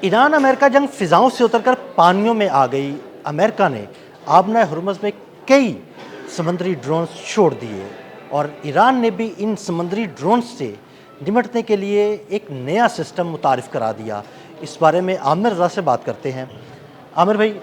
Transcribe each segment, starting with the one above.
Iran America जंग फिजाओं से उतरकर पानियों में आ गई। अमेरिका ने आबना हुर्मुज़ में कई समुद्री ड्रोन्स छोड़ दिए और ईरान ने भी इन समुद्री ड्रोन्स से निपटने के लिए एक नया सिस्टम मुतारिफ करा दिया। इस बारे में आमिर रज़ा से बात करते हैं। आमिर भाई,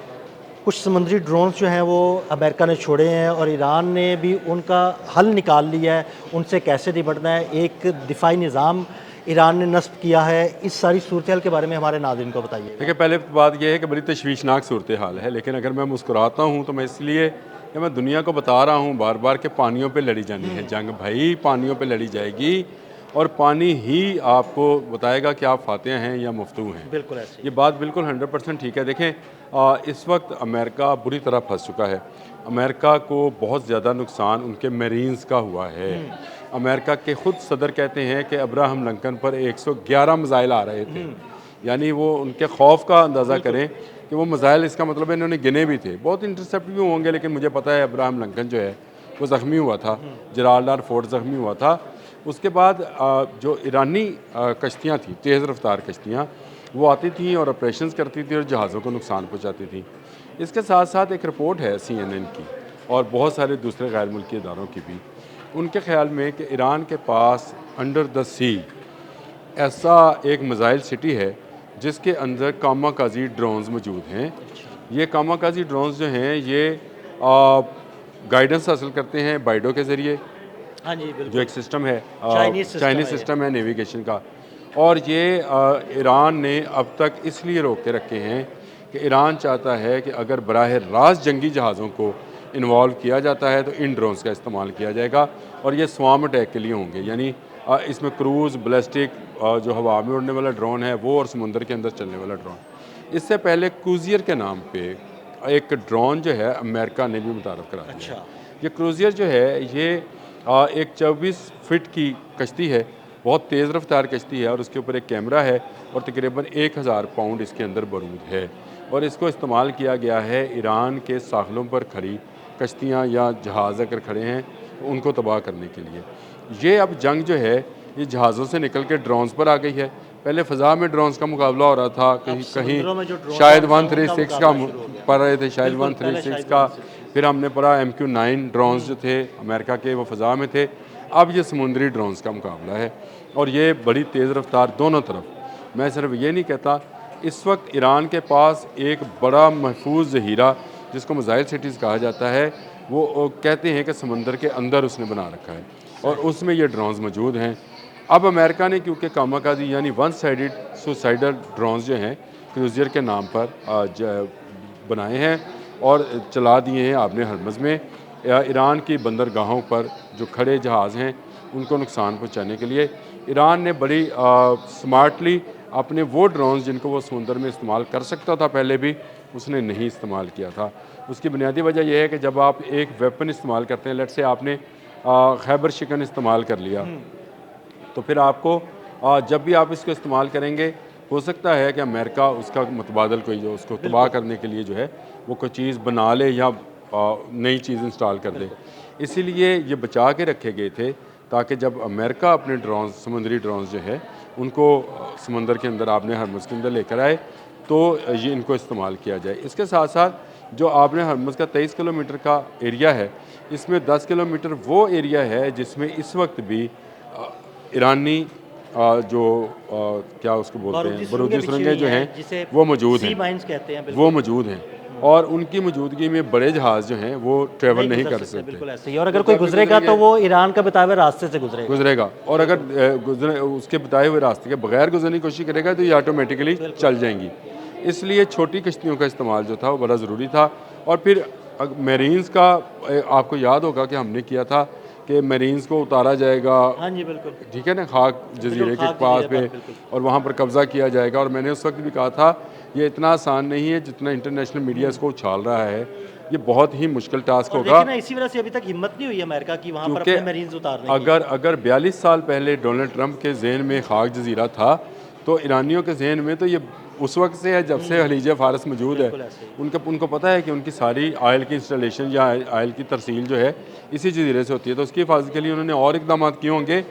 कुछ समुद्री ड्रोन्स जो हैं वो अमेरिका ने छोड़े हैं और ईरान ने भी उनका हल निकाल लिया है, उनसे कैसे निपटना है। एक दिफाई निज़ाम ईरान ने नस्ब किया है। इस सारी सूरत हाल के बारे में हमारे नाज़रीन को बताइए। देखिए, पहले तो बात यह है कि बड़ी तशवीशनाक सूरत हाल है, लेकिन अगर मैं मुस्कुराता हूँ तो मैं इसलिए कि मैं दुनिया को बता रहा हूँ बार बार कि पानियों पे लड़ी जानी है जंग। भाई, पानियों पे लड़ी जाएगी और पानी ही आपको बताएगा कि आप फातेह हैं या मुफ्तू हैं। बिल्कुल ऐसे ये बात बिल्कुल 100% ठीक है। देखें, इस वक्त अमेरिका बुरी तरह फंस चुका है। अमेरिका को बहुत ज़्यादा नुकसान उनके मेरीन्स का हुआ है। अमेरिका के ख़ुद सदर कहते हैं कि अब्राहम लिंकन पर 111 मिसाइल आ रहे थे। यानी वो उनके खौफ का अंदाज़ा करें कि वो मिसाइल, इसका मतलब है इन्होंने गिने भी थे। बहुत इंटरसेप्ट भी होंगे, लेकिन मुझे पता है अब्राहम लिंकन जो है वो ज़ख्मी हुआ था, जराल्ड फोर्ट ज़ख्मी हुआ था। उसके बाद जो ईरानी कश्तियाँ थी, तेज़ रफ्तार कश्तियाँ, वो आती थी और ऑपरेशंस करती थी और जहाज़ों को नुकसान पहुँचाती थी। इसके साथ साथ एक रिपोर्ट है CNN की और बहुत सारे दूसरे गैर मुल्की इदारों की भी, उनके ख्याल में कि ईरान के पास अंडर द सी ऐसा एक मिसाइल सिटी है जिसके अंदर कामाकाजी ड्रोन्स मौजूद हैं। ये कामाकाजी ड्रोन्स जो हैं ये गाइडेंस हासिल करते हैं बाइडो के ज़रिए, हाँ जी, बिल्कुल। जो एक सिस्टम है, चाइनीज़ सिस्टम है नेविगेशन का। और ये ईरान ने अब तक इसलिए रोक के रखे हैं कि ईरान चाहता है कि अगर बराह रास्त जंगी जहाज़ों को इन्वॉल्व किया जाता है तो इन ड्रोन्स का इस्तेमाल किया जाएगा और ये स्वाम अटैक के लिए होंगे। यानी इसमें क्रूज़, बैलिस्टिक, जो हवा में उड़ने वाला ड्रोन है वो, और समुंदर के अंदर चलने वाला ड्रोन। इससे पहले क्रूजियर के नाम पे एक ड्रोन जो है अमेरिका ने भी मुतारफ़ करा दिया है। ये क्रूजियर जो है ये एक 24 फीट की कश्ती है, बहुत तेज़ रफ्तार कश्ती है और उसके ऊपर एक कैमरा है और तकरीबन 1000 पाउंड इसके अंदर बारूद है और इसको इस्तेमाल किया गया है ईरान के साहिलों पर खड़ी कश्तियाँ या जहाज़ अगर खड़े हैं तो उनको तबाह करने के लिए। ये अब जंग जो है ये जहाज़ों से निकल के ड्रोन्स पर आ गई है। पहले फ़ज़ा में ड्रोन्स का मुकाबला हो रहा था, कहीं कहीं शायद 136 का पढ़ रहे थे, शायद 136 का। फिर हमने पढ़ा MQ-9 ड्रोन्स जो थे अमेरिका के, वो फ़ज़ा में थे। अब ये समुद्री ड्रोन्स का मुकाबला है और ये बड़ी तेज़ रफ्तार दोनों तरफ। मैं सिर्फ ये नहीं कहता, इस वक्त ईरान के पास एक बड़ा महफूज ज़हीरा जिसको मिसाइल सिटीज़ कहा जाता है, वो कहते हैं कि समंदर के अंदर उसने बना रखा है और उसमें ये ड्रोन्स मौजूद हैं। अब अमेरिका ने क्योंकि कामाकाजी यानी वन साइडेड सुसाइडल ड्रोन्स जो हैं क्रूजियर के नाम पर बनाए हैं और चला दिए हैं आबने हरमज़ में, ईरान की बंदरगाहों पर जो खड़े जहाज़ हैं उनको नुकसान पहुंचाने के लिए। ईरान ने बड़ी स्मार्टली अपने वो ड्रोन्स जिनको वो समुंदर में इस्तेमाल कर सकता था पहले भी, उसने नहीं इस्तेमाल किया था। उसकी बुनियादी वजह यह है कि जब आप एक वेपन इस्तेमाल करते हैं, लेट से आपने खैबर शिकन इस्तेमाल कर लिया, तो फिर आपको जब भी आप इसको इस्तेमाल करेंगे, हो सकता है कि अमेरिका उसका मुतबादल कोई जो उसको तबाह करने के लिए जो है वो कोई चीज़ बना ले या नई चीज़ इंस्टॉल कर दे। इसीलिए ये बचा के रखे गए थे ताकि जब अमेरिका अपने ड्रोन्स, समुद्री ड्रोन्स जो है उनको समंदर के अंदर आबने हरमुज़ के अंदर लेकर आए तो ये इनको इस्तेमाल किया जाए। इसके साथ साथ जो आबने हरमुज़ का 23 किलोमीटर का एरिया है, इसमें 10 किलोमीटर वो एरिया है जिसमें इस वक्त भी ईरानी क्या उसको बोलते हैं, बारूदी सुरंगें जो हैं वो मौजूद हैं, वो मौजूद हैं और उनकी मौजूदगी में बड़े जहाज़ जो हैं वो ट्रेवल नहीं कर सकते। बिल्कुल ऐसे ही। और अगर कोई गुजरेगा तो वो ईरान का बताए हुए रास्ते से गुजरेगा और अगर उसके बताए हुए रास्ते के बगैर गुजरने की कोशिश करेगा तो ये ऑटोमेटिकली चल जाएंगी। इसलिए छोटी कश्तियों का इस्तेमाल जो था वो बड़ा ज़रूरी था। और फिर मेरीन्स का आपको याद होगा कि हमने किया था कि मेरीन्स को उतारा जाएगा, हाँ जी बिल्कुल, ठीक है ना, खाक जजीरे के पास पे, और वहाँ पर कब्ज़ा किया जाएगा। और मैंने उस वक्त भी कहा था ये इतना आसान नहीं है जितना इंटरनेशनल मीडिया इसको उछाल रहा है, ये बहुत ही मुश्किल टास्क होगा। इसी वजह से अभी तक हिम्मत नहीं हुई अमेरिका की वहाँ पर अपने मरीन्स उतारने की। अगर 42 साल पहले डोनाल्ड ट्रंप के जहन में खाक जजीरा था तो ईरानियों के जहन में तो ये उस वक्त से है जब से खलीज फारस मौजूद है। उनको पता है कि उनकी सारी आयल की इंस्टॉलेशन या आयल की तरसील जो है इसी जजीरे से होती है, तो उसकी हिफाजत के लिए उन्होंने और इकदाम किए होंगे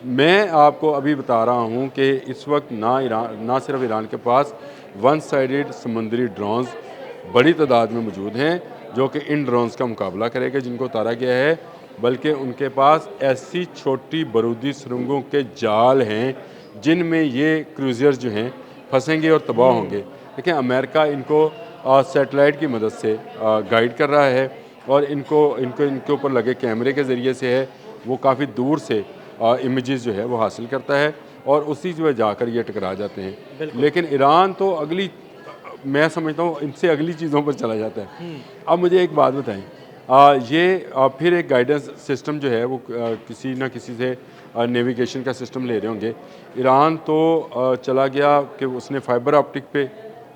मैं आपको अभी बता रहा हूँ कि इस वक्त ना सिर्फ ईरान के पास वन साइडेड समुंदरी ड्रोन्स बड़ी तादाद में मौजूद हैं जो कि इन ड्रोन्स का मुकाबला करेंगे जिनको उतारा गया है, बल्कि उनके पास ऐसी छोटी बारूदी सुरंगों के जाल हैं जिनमें ये क्रूज़र्स जो हैं फंसेंगे और तबाह होंगे। देखिए, अमेरिका इनको सैटेलाइट की मदद से गाइड कर रहा है और इनके ऊपर लगे कैमरे के ज़रिए से है वो काफ़ी दूर से इमेजेस जो है वो हासिल करता है और उसी में जाकर ये टकरा जाते हैं। लेकिन ईरान तो मैं समझता हूँ इनसे अगली चीज़ों पर चला जाता है। अब मुझे एक बात बताएं, फिर एक गाइडेंस सिस्टम जो है वो किसी ना किसी से नेविगेशन का सिस्टम ले रहे होंगे। ईरान तो चला गया कि उसने फाइबर ऑप्टिक पे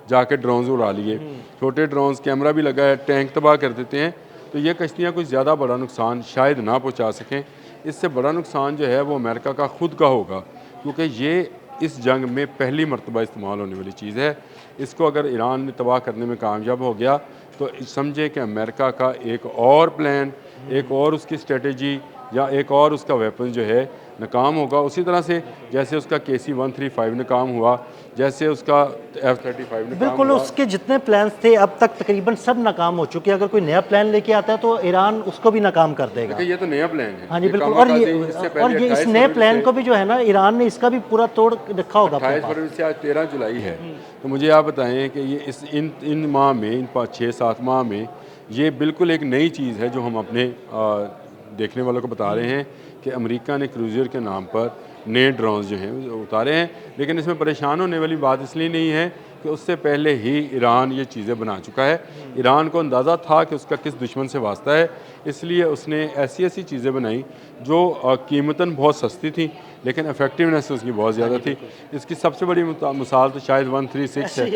जाके ड्रोन्स उड़ा लिए, छोटे ड्रोन्स, कैमरा भी लगा है, टैंक तबाह कर देते हैं। तो ये कश्तियाँ कुछ ज़्यादा बड़ा नुकसान शायद ना पहुँचा सकें। इससे बड़ा नुकसान जो है वो अमेरिका का ख़ुद का होगा, क्योंकि ये इस जंग में पहली मरतबा इस्तेमाल होने वाली चीज़ है। इसको अगर ईरान ने तबाह करने में कामयाब हो गया तो समझे कि अमेरिका का एक और प्लान, एक और उसकी स्ट्रेटजी या एक और उसका वेपन जो है नाकाम होगा। उसी तरह से जैसे उसका KC-135 नाकाम हुआ, जैसे उसका F-35 नाकाम बिल्कुल, हुआ। उसके जितने प्लान्स थे अब तक तकरीबन सब नाकाम हो चुके हैं। अगर कोई नया प्लान लेके आता है तो ईरान उसको भी नाकाम कर देगा। देखिए, ये तो नया प्लान है। हाँ जी, ये बिल्कुल। इससे और पहले ये इस 28 नए फरवरी प्लान से- को भी जो है ना, ईरान ने इसका भी पूरा तोड़ रखा होगा अपने 28 पास। फरवरी से आज 13 जुलाई है। तो मुझे आप बताएं कि ये इन माह में, इन 6-7 माह में ये बिल्कुल एक नई चीज़ है जो हम अपने देखने वालों को बता रहे हैं कि अमेरिका ने क्रूज़र के नाम पर नए ड्रोन्स जो हैं उतारे हैं। लेकिन इसमें परेशान होने वाली बात इसलिए नहीं है कि उससे पहले ही ईरान ये चीज़ें बना चुका है। ईरान को अंदाज़ा था कि उसका किस दुश्मन से वास्ता है, इसलिए उसने ऐसी चीज़ें बनाई जो कीमतन बहुत सस्ती थी लेकिन इफेक्टिवनेस उसकी बहुत ज़्यादा थी। इसकी सबसे बड़ी मिसाल तो शायद 136 है।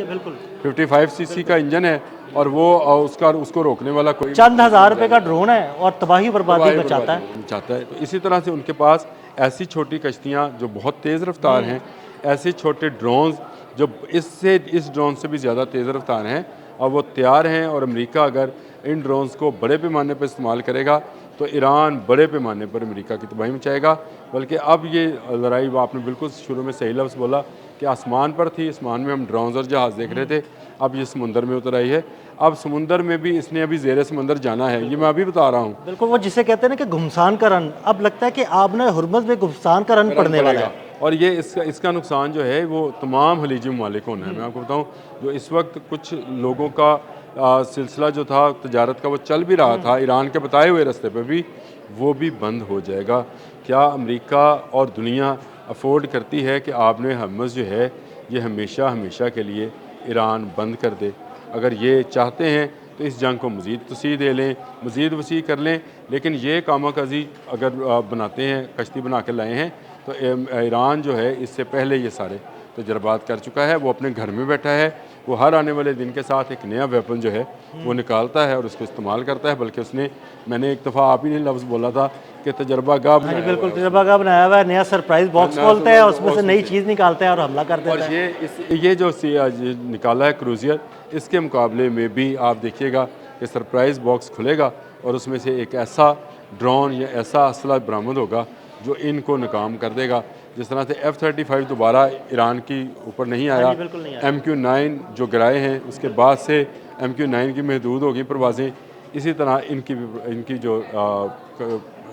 55 सीसी का इंजन है और वो उसको रोकने वाला कोई चंद हज़ार रुपए का ड्रोन है और तबाही बर्बादी मचाता है। तो इसी तरह से उनके पास ऐसी छोटी कश्तियाँ जो बहुत तेज़ रफ्तार हैं, ऐसे छोटे ड्रोन्स जो इस ड्रोन से भी ज़्यादा तेज़ रफ्तार हैं और वो तैयार हैं। और अमेरिका अगर इन ड्रोन्स को बड़े पैमाने पर इस्तेमाल करेगा तो ईरान बड़े पैमाने पर अमेरिका की तबाही मचाएगा। बल्कि अब ये लड़ाई, आपने बिल्कुल शुरू में सही लफ्ज़ बोला कि आसमान पर थी, आसमान में हम ड्रोन्स और जहाज़ देख रहे थे, अब ये समुंदर में उतर आई है। अब समुंदर में भी इसने अभी ज़ेरे समंदर जाना है, ये मैं अभी बता रहा हूँ। बिल्कुल, वो जिसे कहते हैं ना कि घुमसान का रन, अब लगता है कि आबना हुर्मुज़ में घुमसान का रन पड़ने वाला है। और ये इसका नुकसान जो है वो तमाम खलीजी ममालिक को होना है। मैं आपको बताऊँ, जो इस वक्त कुछ लोगों का सिलसिला जो था तजारत का वो चल भी रहा था ईरान के बताए हुए रास्ते पे भी, वो भी बंद हो जाएगा। क्या अमेरिका और दुनिया अफोर्ड करती है कि आपने हुर्मुज़ जो है ये हमेशा हमेशा के लिए ईरान बंद कर दे? अगर ये चाहते हैं तो इस जंग को मज़ीद तोसी दे लें, मज़ीद वसी कर लें। लेकिन ये कामाकाजी अगर बनाते हैं, कश्ती बना के लाए हैं, तो ईरान जो है इससे पहले ये सारे तजर्बात कर चुका है। वो अपने घर में बैठा है, वो हर आने वाले दिन के साथ एक नया वेपन जो है वो निकालता है और उसको इस्तेमाल करता है। बल्कि मैंने एक दफ़ा आप ही ने लफ्ज़ बोला था कि तजर्बागाह बनाया हुआ है। बिल्कुल, तजर्बागाह बनाया हुआ है, नया सरप्राइज बॉक्स खोलते हैं, उसमें से नई चीज़ निकालते हैं और हमला कर देते हैं। और ये जो निकाला है क्रूज़र, इसके मुकाबले में भी आप देखिएगा कि सरप्राइज़ बॉक्स खुलेगा और उसमें से एक ऐसा ड्रोन या ऐसा असला बरामद होगा जो इनको नाकाम कर देगा। जिस तरह से F-35 दोबारा ईरान की ऊपर नहीं आया, MQ-9 जो गिराए हैं उसके बाद से MQ-9 की महदूद होगी परवाज़ें, इसी तरह इनकी जो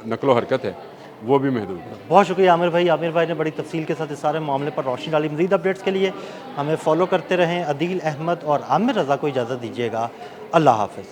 नकलो हरकत है वो भी महदूद है। बहुत शुक्रिया आमिर भाई ने बड़ी तफसील के साथ इस सारे मामले पर रोशनी डाली। मज़ीद अपडेट्स के लिए हमें फॉलो करते रहें। अदील अहमद और आमिर रज़ा को इजाज़त दीजिएगा। अल्लाह हाफ़िज़।